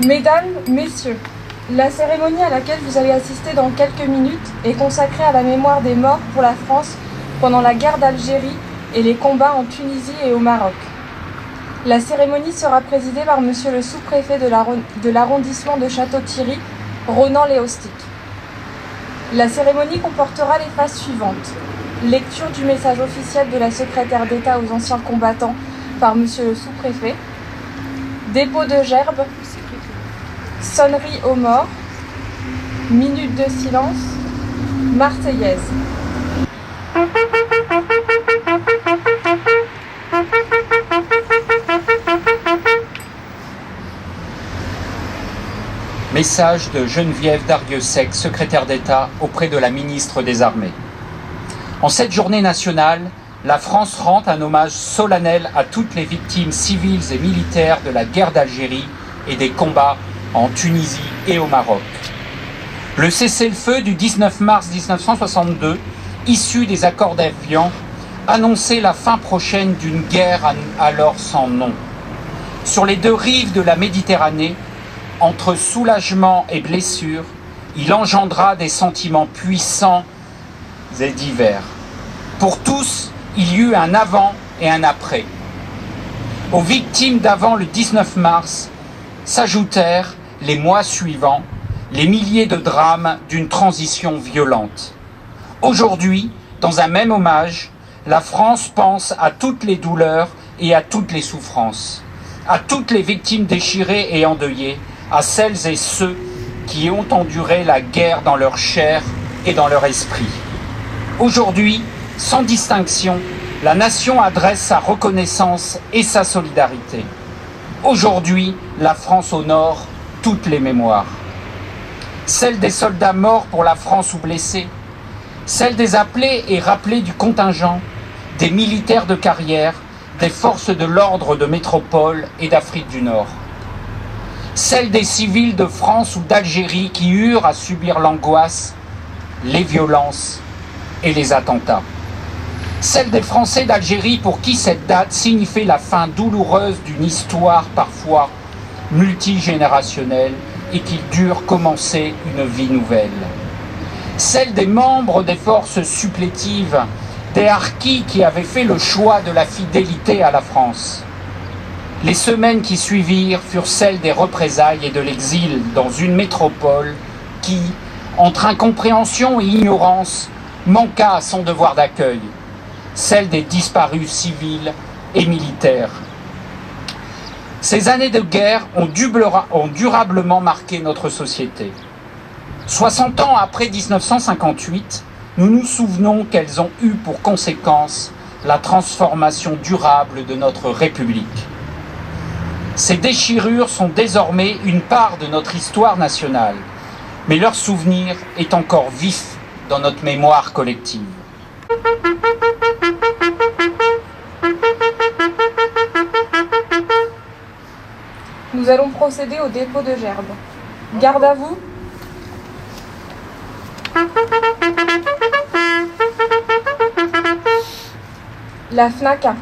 Mesdames, Messieurs, la cérémonie à laquelle vous allez assister dans quelques minutes est consacrée à la mémoire des morts pour la France pendant la guerre d'Algérie et les combats en Tunisie et au Maroc. La cérémonie sera présidée par Monsieur le sous-préfet de l'arrondissement de Château-Thierry, Ronan Léostic. La cérémonie comportera les phases suivantes. Lecture du message officiel de la secrétaire d'État aux anciens combattants par Monsieur le sous-préfet. Dépôt de gerbes. Sonnerie aux morts. Minute de silence. Marseillaise. Message de Geneviève Darrieussecq, secrétaire d'État auprès de la ministre des Armées. En cette journée nationale, la France rend un hommage solennel à toutes les victimes civiles et militaires de la guerre d'Algérie et des combats en Tunisie et au Maroc. Le cessez-le-feu du 19 mars 1962, issu des accords d'Évian, annonçait la fin prochaine d'une guerre alors sans nom. Sur les deux rives de la Méditerranée, entre soulagement et blessure, il engendra des sentiments puissants et divers. Pour tous, il y eut un avant et un après. Aux victimes d'avant le 19 mars s'ajoutèrent, les mois suivants, les milliers de drames d'une transition violente. Aujourd'hui, dans un même hommage, la France pense à toutes les douleurs et à toutes les souffrances, à toutes les victimes déchirées et endeuillées, à celles et ceux qui ont enduré la guerre dans leur chair et dans leur esprit. Aujourd'hui, sans distinction, la nation adresse sa reconnaissance et sa solidarité. Aujourd'hui, la France honore toutes les mémoires. Celle des soldats morts pour la France ou blessés, celle des appelés et rappelés du contingent, des militaires de carrière, des forces de l'ordre de métropole et d'Afrique du Nord. Celle des civils de France ou d'Algérie qui eurent à subir l'angoisse, les violences et les attentats. Celle des Français d'Algérie pour qui cette date signifiait la fin douloureuse d'une histoire parfois multigénérationnelle et qui dure commencer une vie nouvelle. Celle des membres des forces supplétives, des harkis qui avaient fait le choix de la fidélité à la France. Les semaines qui suivirent furent celles des représailles et de l'exil dans une métropole qui, entre incompréhension et ignorance, manqua à son devoir d'accueil, celle des disparus civils et militaires. Ces années de guerre ont durablement marqué notre société. 60 ans après 1958, nous nous souvenons qu'elles ont eu pour conséquence la transformation durable de notre République. Ces déchirures sont désormais une part de notre histoire nationale, mais leur souvenir est encore vif dans notre mémoire collective. Nous allons procéder au dépôt de gerbes. Garde à vous. La FNACA.